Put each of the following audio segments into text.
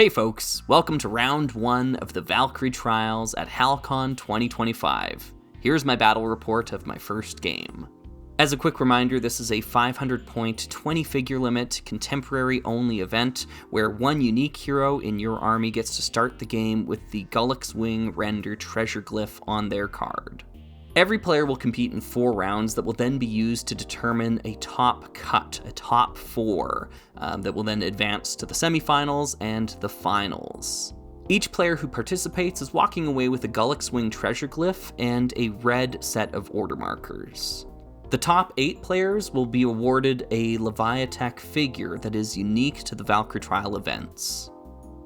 Hey folks, welcome to round 1 of the Valkyrie trials at HalCon 2025. Here's my battle report of my first game. As a quick reminder, this is a 500-point, 20-figure limit, contemporary-only event where one unique hero in your army gets to start the game with the Gullux Wing Render treasure glyph on their card. Every player will compete in 4 rounds that will then be used to determine a top cut, a top 4, that will then advance to the semifinals and the finals. Each player who participates is walking away with a Gullux Wing treasure glyph and a red set of order markers. The top 8 players will be awarded a Leviatech figure that is unique to the Valkyrie trial events.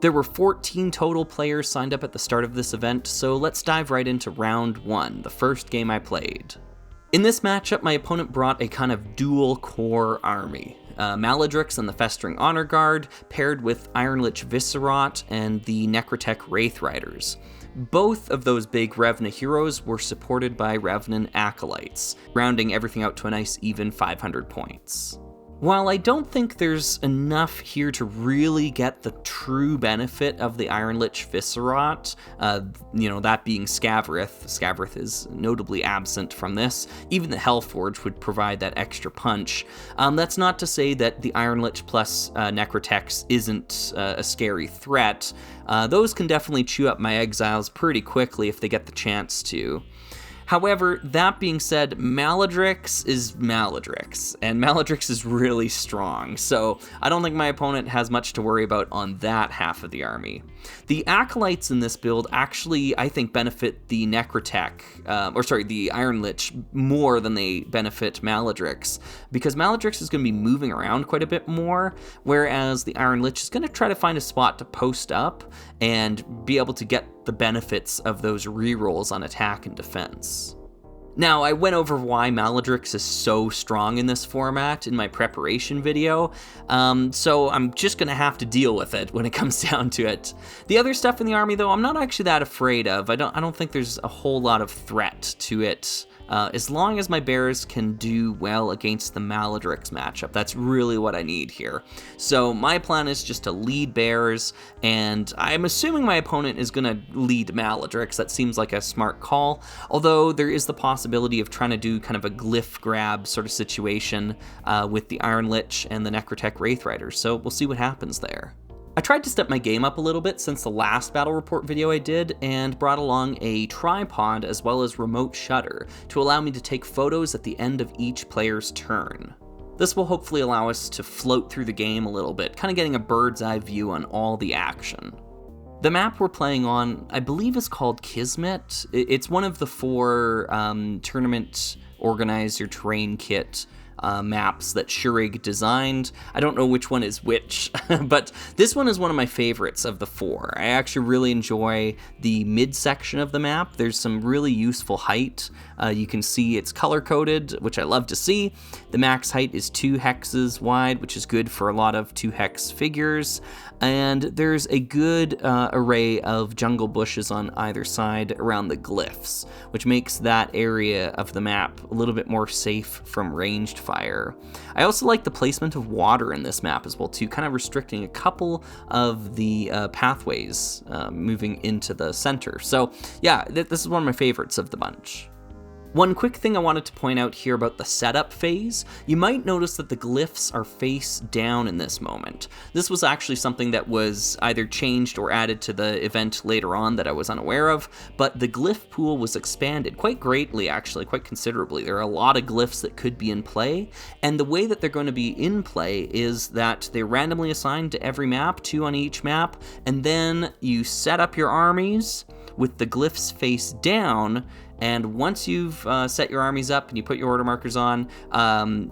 There were 14 total players signed up at the start of this event, so let's dive right into round 1, the first game I played. In this matchup, my opponent brought a kind of dual-core army. Maladrix and the Festering Honor Guard, paired with Ironlich Viscerot and the Necrotech Wraith Riders. Both of those big Revna heroes were supported by Revenant Acolytes, rounding everything out to a nice even 500 points. While I don't think there's enough here to really get the true benefit of the Ironlich Viscerot, that being Scavrith is notably absent from this. Even the Hellforge would provide that extra punch. That's not to say that the Ironlich plus Necrotechs isn't a scary threat. Those can definitely chew up my exiles pretty quickly if they get the chance to. However, that being said, Maladrix is Maladrix, and Maladrix is really strong, so I don't think my opponent has much to worry about on that half of the army. The Acolytes in this build actually, I think, benefit the Necrotech, the Ironlich more than they benefit Maladrix, because Maladrix is going to be moving around quite a bit more, whereas the Ironlich is going to try to find a spot to post up and be able to get the benefits of those rerolls on attack and defense. Now, I went over why Maladrix is so strong in this format in my preparation video, so I'm just gonna have to deal with it when it comes down to it. The other stuff in the army, though, I'm not actually that afraid of. I don't think there's a whole lot of threat to it. As long as my bears can do well against the Maladrix matchup, that's really what I need here. So my plan is just to lead bears, and I'm assuming my opponent is going to lead Maladrix. That seems like a smart call, although there is the possibility of trying to do kind of a glyph grab sort of situation with the Ironlich and the Necrotech Wraith Riders, so we'll see what happens there. I tried to step my game up a little bit since the last battle report video I did, and brought along a tripod as well as remote shutter to allow me to take photos at the end of each player's turn. This will hopefully allow us to float through the game a little bit, kind of getting a bird's eye view on all the action. The map we're playing on, I believe, is called Kismet. It's one of the 4 tournament organizer terrain kit maps that Shurig designed. I don't know which one is which, but this one is one of my favorites of the 4. I actually really enjoy the midsection of the map. There's some really useful height. You can see it's color-coded, which I love to see. The max height is 2 hexes wide, which is good for a lot of 2-hex figures. And there's a good array of jungle bushes on either side around the glyphs, which makes that area of the map a little bit more safe from ranged fire. I also like the placement of water in this map as well too, kind of restricting a couple of the pathways moving into the center. So yeah, this is one of my favorites of the bunch. One quick thing I wanted to point out here about the setup phase, you might notice that the glyphs are face down in this moment. This was actually something that was either changed or added to the event later on that I was unaware of, but the glyph pool was expanded quite greatly, actually, quite considerably. There are a lot of glyphs that could be in play, and the way that they're going to be in play is that they're randomly assigned to every map, 2 on each map, and then you set up your armies with the glyphs face down. And once you've set your armies up and you put your order markers on,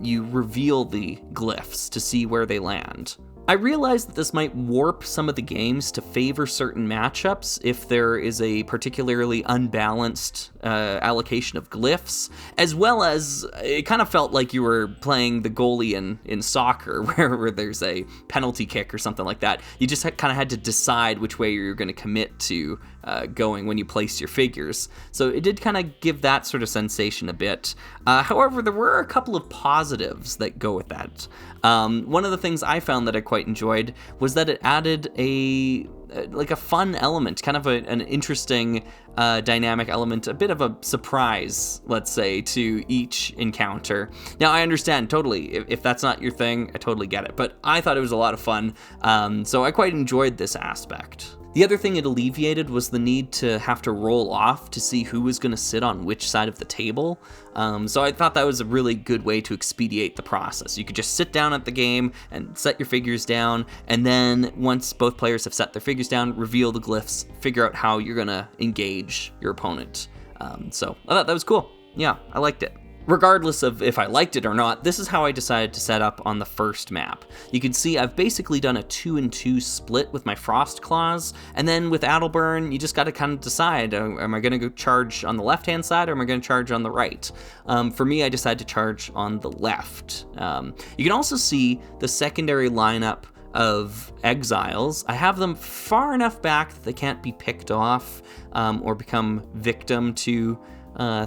you reveal the glyphs to see where they land. I realize that this might warp some of the games to favor certain matchups if there is a particularly unbalanced allocation of glyphs, as well as it kind of felt like you were playing the goalie in soccer, where there's a penalty kick or something like that. You just kind of had to decide which way you're going to commit to going when you place your figures. So it did kind of give that sort of sensation a bit. However, there were a couple of positives that go with that. One of the things I found that I quite enjoyed was that it added a fun element, kind of an interesting dynamic element, a bit of a surprise, let's say, to each encounter. Now, I understand totally, if that's not your thing, I totally get it, but I thought it was a lot of fun, so I quite enjoyed this aspect. The other thing it alleviated was the need to have to roll off to see who was going to sit on which side of the table. So I thought that was a really good way to expedite the process. You could just sit down at the game and set your figures down, and then once both players have set their figures down, reveal the glyphs, figure out how you're going to engage your opponent. So I thought that was cool. Yeah, I liked it. Regardless of if I liked it or not, this is how I decided to set up on the first map. You can see I've basically done a 2-and-2 split with my Frost Claws, and then with Adelburn, you just got to kind of decide, am I going to go charge on the left-hand side or am I going to charge on the right? For me, I decided to charge on the left. You can also see the secondary lineup of exiles. I have them far enough back that they can't be picked off or become victim to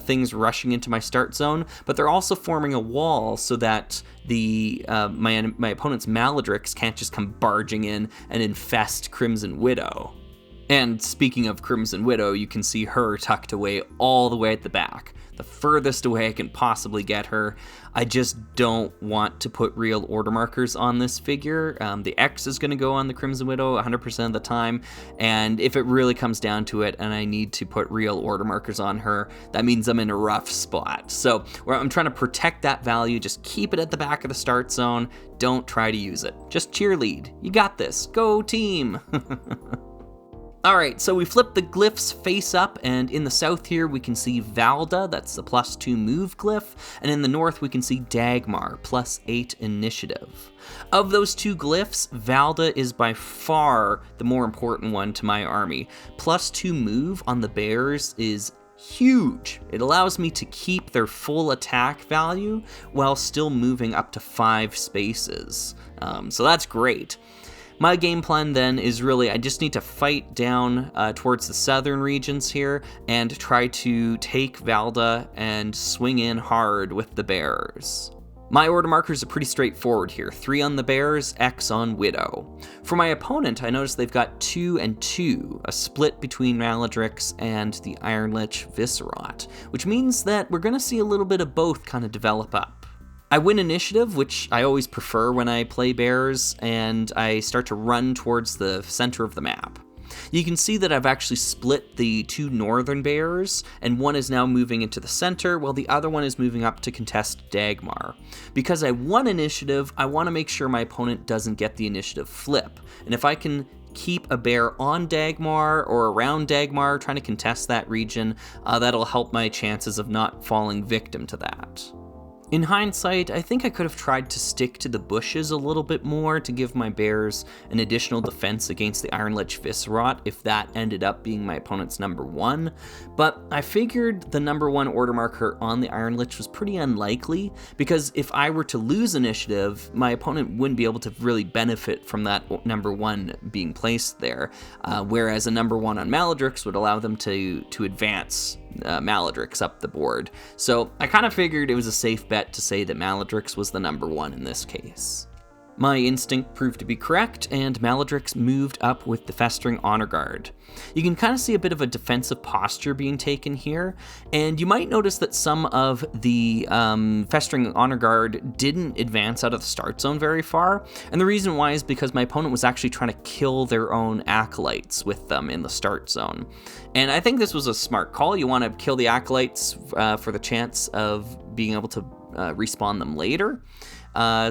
things rushing into my start zone, but they're also forming a wall so that my opponent's Maledrix can't just come barging in and infest Crimson Widow. And speaking of Crimson Widow, you can see her tucked away all the way at the back, the furthest away I can possibly get her. I just don't want to put real order markers on this figure. The X is going to go on the Crimson Widow 100% of the time, and if it really comes down to it and I need to put real order markers on her, that means I'm in a rough spot. So I'm trying to protect that value, just keep it at the back of the start zone, don't try to use it. Just cheerlead. You got this. Go team! Alright, so we flip the glyphs face up, and in the south here we can see Valda, that's the +2 move glyph, and in the north we can see Dagmar, +8 initiative. Of those two glyphs, Valda is by far the more important one to my army. +2 move on the bears is huge. It allows me to keep their full attack value while still moving up to 5 spaces. So that's great. My game plan then is really, I just need to fight down towards the southern regions here and try to take Valda and swing in hard with the bears. My order markers are pretty straightforward here, 3 on the bears, X on Widow. For my opponent, I noticed they've got 2 and 2, a split between Maledrix and the Iron Lich Viscerot, which means that we're going to see a little bit of both kind of develop up. I win initiative, which I always prefer when I play bears, and I start to run towards the center of the map. You can see that I've actually split the 2 northern bears, and one is now moving into the center, while the other one is moving up to contest Dagmar. Because I won initiative, I want to make sure my opponent doesn't get the initiative flip, and if I can keep a bear on Dagmar or around Dagmar, trying to contest that region, that'll help my chances of not falling victim to that. In hindsight, I think I could have tried to stick to the bushes a little bit more to give my bears an additional defense against the Iron Lich Viscerot if that ended up being my opponent's number 1, but I figured the number 1 order marker on the Iron Lich was pretty unlikely, because if I were to lose initiative, my opponent wouldn't be able to really benefit from that number 1 being placed there, whereas a number 1 on Maledrix would allow them to advance Maledrix up the board. So I kind of figured it was a safe bet to say that Maledrix was the number 1 in this case. My instinct proved to be correct, and Maledrix moved up with the Festering Honor Guard. You can kind of see a bit of a defensive posture being taken here, and you might notice that some of the Festering Honor Guard didn't advance out of the start zone very far, and the reason why is because my opponent was actually trying to kill their own Acolytes with them in the start zone. And I think this was a smart call. You want to kill the Acolytes for the chance of being able to respawn them later.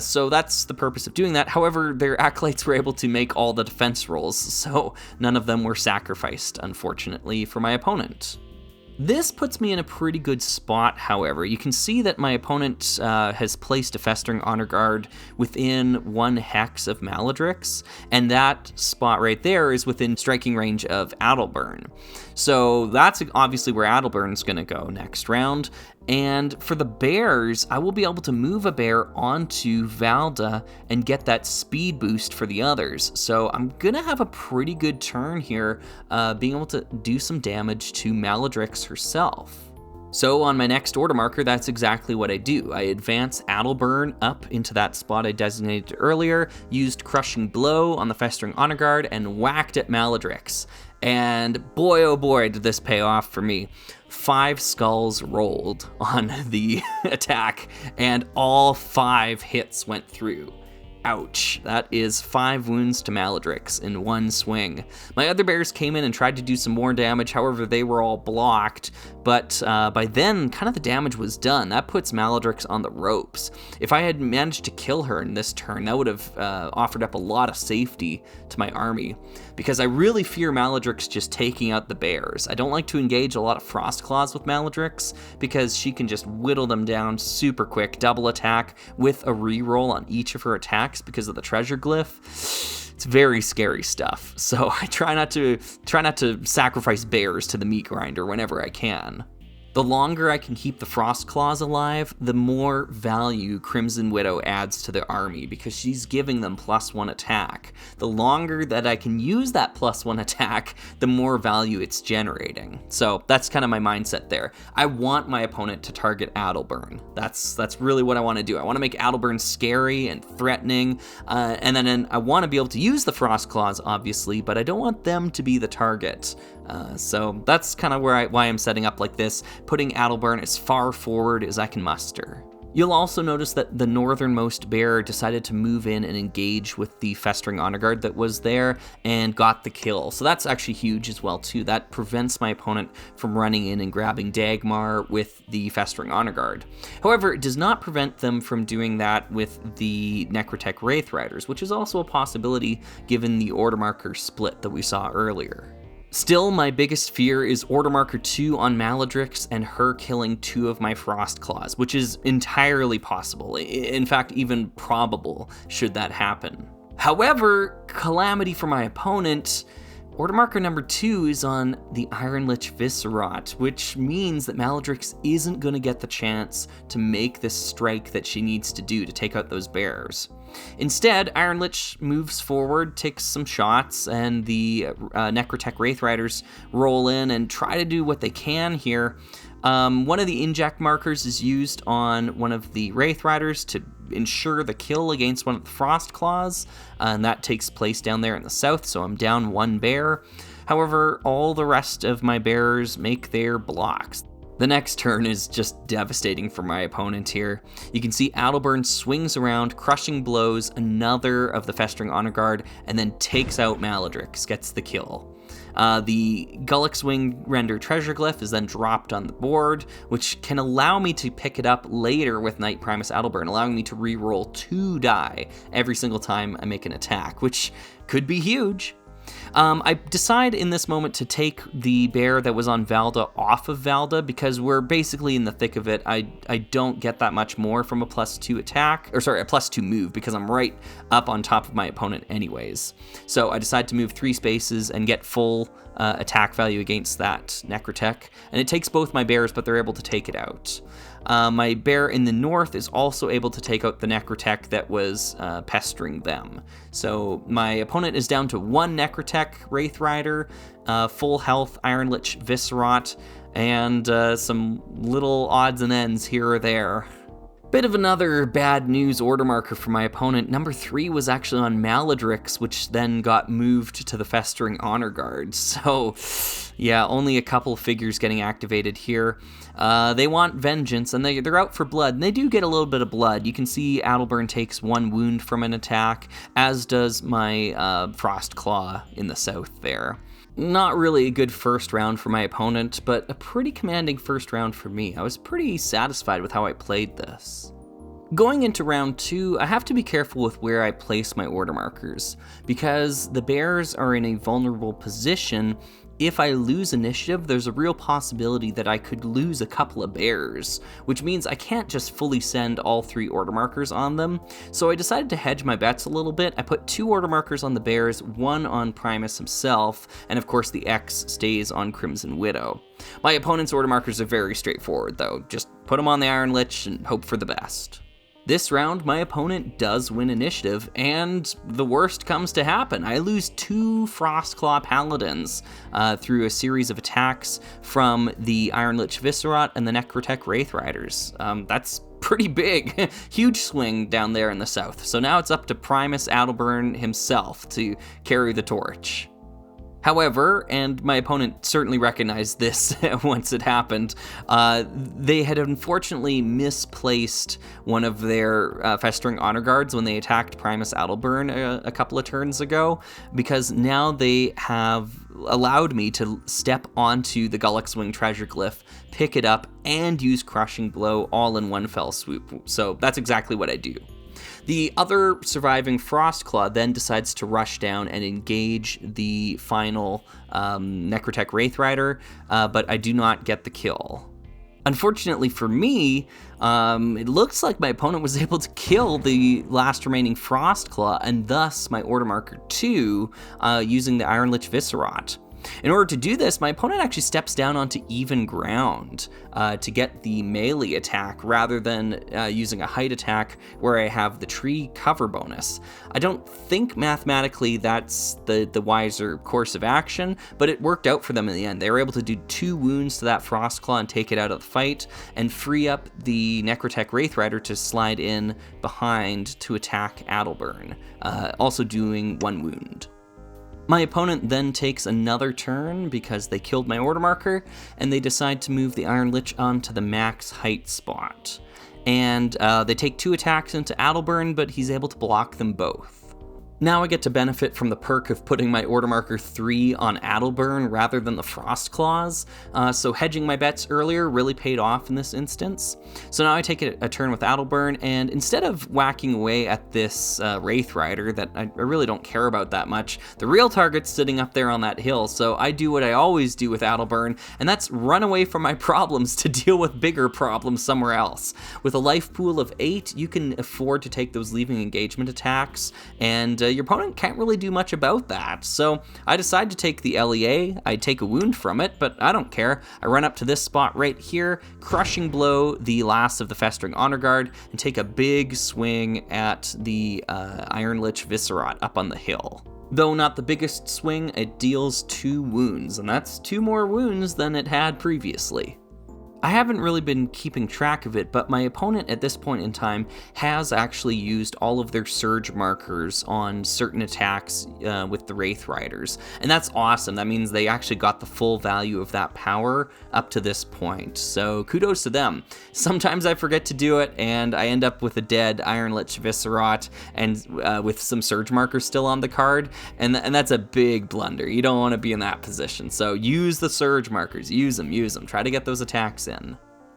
So that's the purpose of doing that. However, their Acolytes were able to make all the defense rolls, so none of them were sacrificed, unfortunately, for my opponent. This puts me in a pretty good spot, however. You can see that my opponent has placed a Festering Honor Guard within 1 hex of Maledrix, and that spot right there is within striking range of Adelburn. So that's obviously where Adelburn's going to go next round, And for the bears, I will be able to move a bear onto Valda and get that speed boost for the others. So I'm gonna have a pretty good turn here, being able to do some damage to Maledrix herself. So on my next order marker, that's exactly what I do. I advance Adelburn up into that spot I designated earlier, used Crushing Blow on the Festering Honor Guard, and whacked at Maledrix. And boy, oh boy, did this pay off for me. 5 skulls rolled on the attack, and all 5 hits went through. Ouch, that is 5 wounds to Maledrix in one swing. My other bears came in and tried to do some more damage, however they were all blocked, but by then kind of the damage was done. That puts Maledrix on the ropes. If I had managed to kill her in this turn, that would have offered up a lot of safety to my army, because I really fear Maledrix just taking out the bears. I don't like to engage a lot of Frost Claws with Maledrix, because she can just whittle them down super quick, double attack with a reroll on each of her attacks because of the treasure glyph. It's very scary stuff. So I try not to sacrifice bears to the meat grinder whenever I can. The longer I can keep the Frost Claws alive, the more value Crimson Widow adds to the army, because she's giving them +1 attack. The longer that I can use that +1 attack, the more value it's generating. So that's kind of my mindset there. I want my opponent to target Adelburn. That's really what I want to do. I want to make Adelburn scary and threatening, and then I want to be able to use the Frost Claws, obviously, but I don't want them to be the target. So that's kind of why I'm setting up like this, putting Adelburn as far forward as I can muster. You'll also notice that the northernmost bear decided to move in and engage with the Festering Honor Guard that was there and got the kill. So that's actually huge as well too. That prevents my opponent from running in and grabbing Dagmar with the Festering Honor Guard. However, it does not prevent them from doing that with the Necrotech Wraith Riders, which is also a possibility given the order marker split that we saw earlier. Still, my biggest fear is Order Marker 2 on Maledrix and her killing 2 of my Frost Claws, which is entirely possible, in fact even probable should that happen. However, calamity for my opponent, Order Marker number 2 is on the Iron Lich Viscerat, which means that Maledrix isn't going to get the chance to make this strike that she needs to do to take out those bears. Instead, Iron Lich moves forward, takes some shots, and the Necrotech Wraith Riders roll in and try to do what they can here. One of the inject markers is used on one of the Wraith Riders to ensure the kill against one of the Frost Claws, and that takes place down there in the south, so I'm down 1 bear. However, all the rest of my bears make their blocks. The next turn is just devastating for my opponent here. You can see Adelburn swings around, crushing blows another of the Festering Honor Guard, and then takes out Maledrix, gets the kill. The Gullix Wing Render Treasure Glyph is then dropped on the board, which can allow me to pick it up later with Knight Primus Adelburn, allowing me to re-roll 2 die every single time I make an attack, which could be huge. I decide in this moment to take the bear that was on Valda off of Valda because we're basically in the thick of it. I don't get that much more from a +2 attack, or sorry, a +2 move, because I'm right up on top of my opponent anyways. So I decide to move 3 spaces and get full attack value against that Necrotech, and it takes both my bears, but they're able to take it out. My bear in the north is also able to take out the Necrotech that was pestering them. So my opponent is down to 1 Necrotech Wraith Rider, full health Iron Lich Viscerat, and some little odds and ends here or there. Bit of another bad news order marker for my opponent. Number 3 was actually on Maledrix, which then got moved to the Festering Honor Guard. So yeah, only a couple figures getting activated here. They want vengeance, and they're out for blood, and they do get a little bit of blood. You can see Adelburn takes 1 wound from an attack, as does my Frost Claw in the south there. Not really a good first round for my opponent, but a pretty commanding first round for me. I was pretty satisfied with how I played this. Going into round 2, I have to be careful with where I place my order markers, because the bears are in a vulnerable position If I lose initiative, there's a real possibility that I could lose a couple of bears, which means I can't just fully send all 3 order markers on them. So I decided to hedge my bets a little bit. I put 2 order markers on the bears, 1 on Primus himself, and of course the X stays on Crimson Widow. My opponent's order markers are very straightforward though, just put them on the Iron Lich and hope for the best. This round, my opponent does win initiative, and the worst comes to happen. I lose 2 Frostclaw Paladins through a series of attacks from the Iron Lich Viscerat and the Necrotech Wraith Riders. That's pretty big. Huge swing down there in the south. So now it's up to Primus Adalburn himself to carry the torch. However, and my opponent certainly recognized this once it happened, they had unfortunately misplaced one of their Festering Honor Guards when they attacked Primus Adalburn a couple of turns ago, because now they have allowed me to step onto the Gullux-Wing Treasure Glyph, pick it up, and use Crushing Blow all in one fell swoop. So that's exactly what I do. The other surviving Frostclaw then decides to rush down and engage the final Necrotech Wraith Rider, but I do not get the kill. Unfortunately for me, it looks like my opponent was able to kill the last remaining Frostclaw, and thus my Order Marker 2 using the Iron Lich Viscerat. In order to do this, my opponent actually steps down onto even ground to get the melee attack rather than using a height attack where I have the tree cover bonus. I don't think mathematically that's the wiser course of action, but it worked out for them in the end. They were able to do 2 wounds to that Frostclaw and take it out of the fight, and free up the Necrotech Wraith Rider to slide in behind to attack Adalburn, also doing 1 wound. My opponent then takes another turn because they killed my order marker, and they decide to move the Iron Lich onto the max height spot. And they take 2 attacks into Adalburn, but he's able to block them both. Now I get to benefit from the perk of putting my Order Marker 3 on Adalburn rather than the Frostclaws, so hedging my bets earlier really paid off in this instance. So now I take a turn with Adalburn, and instead of whacking away at this Wraith Rider that I really don't care about that much, the real target's sitting up there on that hill, so I do what I always do with Adalburn, and that's run away from my problems to deal with bigger problems somewhere else. With a life pool of 8, you can afford to take those leaving engagement attacks, and your opponent can't really do much about that. So I decide to take the LEA. I take a wound from it, but I don't care. I run up to this spot right here, Crushing Blow the last of the Festering Honor Guard, and take a big swing at the Iron Lich Viscerat up on the hill. Though not the biggest swing, it deals 2 wounds, and that's 2 more wounds than it had previously. I haven't really been keeping track of it, but my opponent at this point in time has actually used all of their surge markers on certain attacks with the Wraith Riders, and that's awesome. That means they actually got the full value of that power up to this point, so kudos to them. Sometimes I forget to do it, and I end up with a dead Iron Lich Viscerat and with some surge markers still on the card, and that's a big blunder. You don't want to be in that position, so use the surge markers, use them, try to get those attacks in.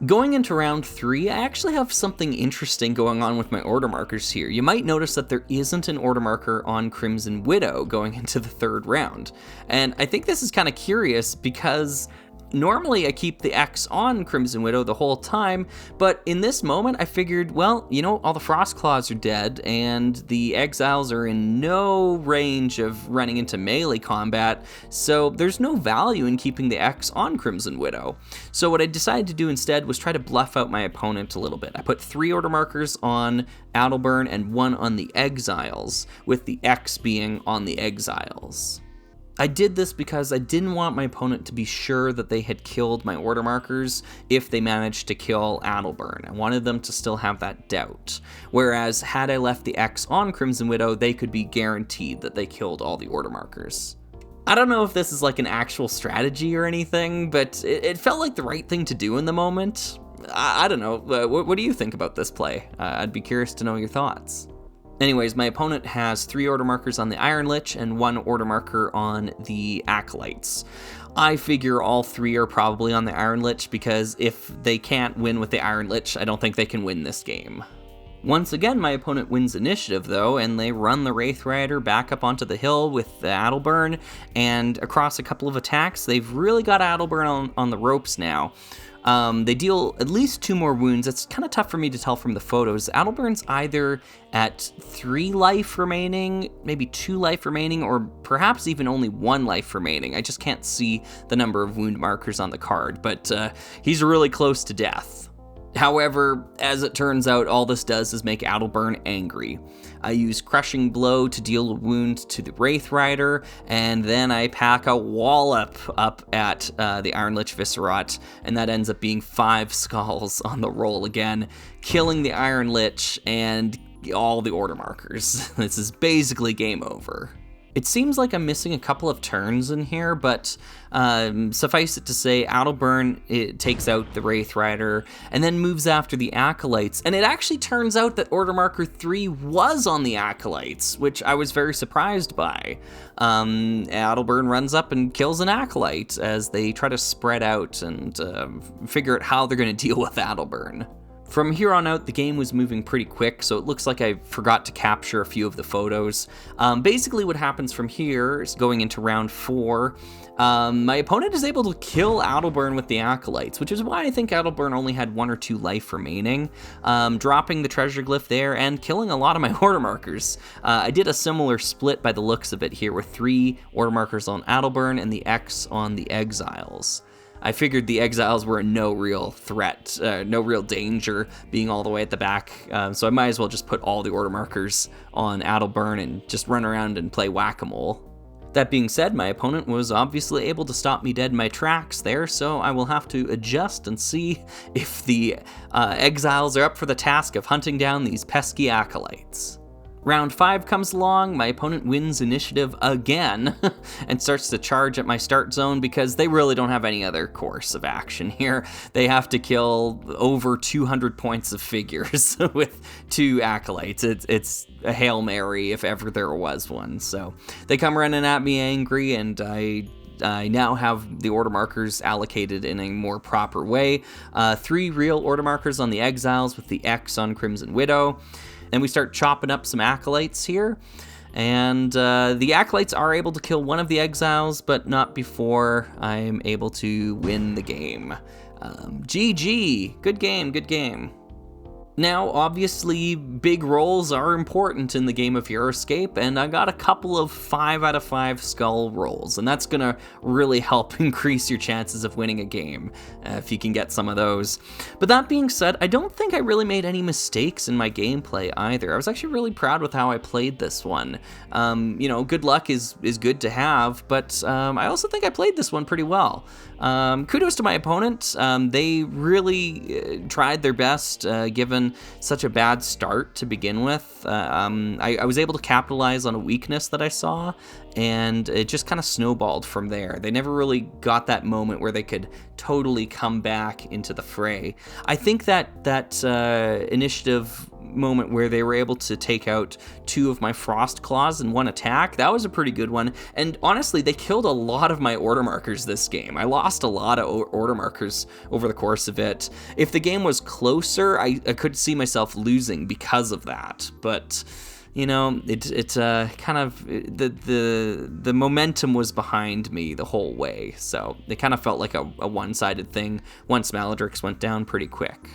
Going into round 3, I actually have something interesting going on with my order markers here. You might notice that there isn't an order marker on Crimson Widow going into the 3rd round. And I think this is kind of curious because normally I keep the X on Crimson Widow the whole time, but in this moment I figured, well, you know, all the Frostclaws are dead and the Exiles are in no range of running into melee combat, so there's no value in keeping the X on Crimson Widow. So what I decided to do instead was try to bluff out my opponent a little bit. I put 3 order markers on Adalburn and 1 on the Exiles, with the X being on the Exiles. I did this because I didn't want my opponent to be sure that they had killed my order markers if they managed to kill Adalburn. I wanted them to still have that doubt. Whereas had I left the X on Crimson Widow, they could be guaranteed that they killed all the order markers. I don't know if this is like an actual strategy or anything, but it felt like the right thing to do in the moment. I don't know. What do you think about this play? I'd be curious to know your thoughts. Anyways, my opponent has 3 order markers on the Iron Lich and 1 order marker on the Acolytes. I figure all 3 are probably on the Iron Lich because if they can't win with the Iron Lich, I don't think they can win this game. Once again, my opponent wins initiative, though, and they run the Wraith Rider back up onto the hill with the Adelburn, and across a couple of attacks, they've really got Adelburn on the ropes now. They deal at least 2 more wounds. It's kind of tough for me to tell from the photos. Adelburn's either at 3 life remaining, maybe 2 life remaining, or perhaps even only 1 life remaining. I just can't see the number of wound markers on the card, but he's really close to death. However, as it turns out, all this does is make Adelburn angry. I use Crushing Blow to deal a wound to the Wraith Rider, and then I pack a wallop up at the Iron Lich Viscerot, and that ends up being 5 skulls on the roll again, killing the Iron Lich and all the order markers. This is basically game over. It seems like I'm missing a couple of turns in here, but suffice it to say, Adelburn takes out the Wraith Rider and then moves after the Acolytes. And it actually turns out that Order Marker 3 was on the Acolytes, which I was very surprised by. Adelburn runs up and kills an Acolyte as they try to spread out and figure out how they're going to deal with Adelburn. From here on out, the game was moving pretty quick, so it looks like I forgot to capture a few of the photos. Basically what happens from here is going into round 4. My opponent is able to kill Adelburn with the Acolytes, which is why I think Adelburn only had 1 or 2 life remaining, dropping the treasure glyph there and killing a lot of my order markers. I did a similar split by the looks of it here with 3 order markers on Adelburn and the X on the Exiles. I figured the Exiles were no real threat, no real danger being all the way at the back, so I might as well just put all the order markers on Adelburn and just run around and play whack-a-mole. That being said, my opponent was obviously able to stop me dead in my tracks there, so I will have to adjust and see if the Exiles are up for the task of hunting down these pesky Acolytes. Round 5 comes along, my opponent wins initiative again and starts to charge at my start zone because they really don't have any other course of action here. They have to kill over 200 points of figures with 2 Acolytes. It's a Hail Mary if ever there was one. So they come running at me angry, and I now have the order markers allocated in a more proper way. 3 real order markers on the Exiles with the X on Crimson Widow. Then we start chopping up some Acolytes here, and the Acolytes are able to kill one of the Exiles, but not before I'm able to win the game. GG, good game, good game. Now, obviously, big rolls are important in the game of Heroescape, and I got a couple of 5 out of 5 skull rolls, and that's gonna really help increase your chances of winning a game, if you can get some of those. But that being said, I don't think I really made any mistakes in my gameplay either. I was actually really proud with how I played this one. You know, good luck is good to have, but I also think I played this one pretty well. Kudos to my opponent. They really tried their best, given such a bad start to begin with. I was able to capitalize on a weakness that I saw, and it just kind of snowballed from there. They never really got that moment where they could totally come back into the fray. I think that initiative moment where they were able to take out 2 of my Frost Claws in 1 attack, that was a pretty good one. And honestly, they killed a lot of my order markers this game. I lost a lot of order markers over the course of it. If the game was closer, I could see myself losing because of that. But you know, it kind of, the momentum was behind me the whole way, so it kind of felt like a one-sided thing once Maledrix went down pretty quick.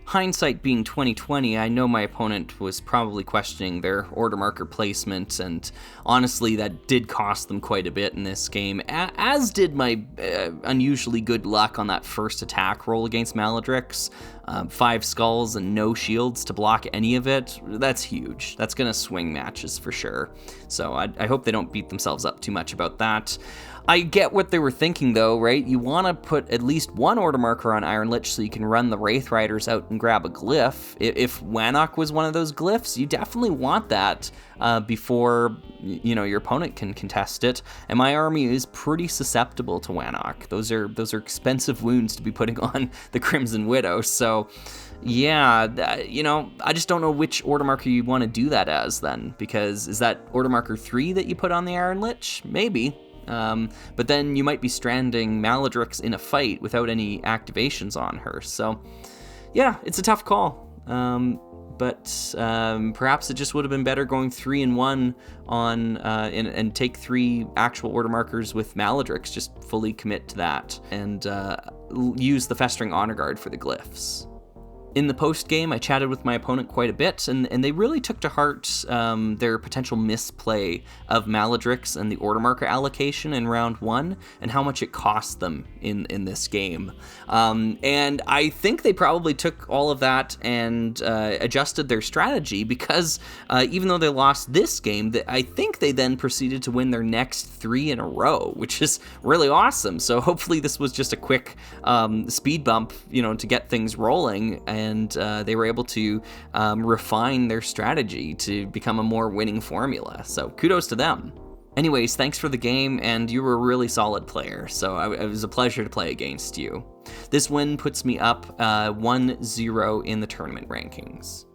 Hindsight being 2020, I know my opponent was probably questioning their order marker placement, and honestly, that did cost them quite a bit in this game, as did my unusually good luck on that first attack roll against Maledrix. 5 skulls and no shields to block any of it, that's huge. That's gonna swing matches for sure. So I hope they don't beat themselves up too much about that. I get what they were thinking though, right? You want to put at least 1 order marker on Iron Lich so you can run the Wraith Riders out and grab a glyph. If Wanok was one of those glyphs, you definitely want that before you know your opponent can contest it. And my army is pretty susceptible to Wanok. Those are expensive wounds to be putting on the Crimson Widow. So yeah, you know, I just don't know which order marker you want to do that as then, because is that order marker 3 that you put on the Iron Lich? Maybe. But then you might be stranding Maledrix in a fight without any activations on her. So yeah, it's a tough call. but perhaps it just would have been better going 3-1 on and take 3 actual order markers with Maledrix, just fully commit to that, and use the Festering Honor Guard for the glyphs. In the post-game, I chatted with my opponent quite a bit, and they really took to heart their potential misplay of Maledrix and the order marker allocation in round 1, and how much it cost them in this game. And I think they probably took all of that and adjusted their strategy, because even though they lost this game, I think they then proceeded to win their next 3 in a row, which is really awesome. So hopefully this was just a quick speed bump, to get things rolling, and they were able to refine their strategy to become a more winning formula. So kudos to them. Anyways, thanks for the game, and you were a really solid player, so it was a pleasure to play against you. This win puts me up 1-0 in the tournament rankings.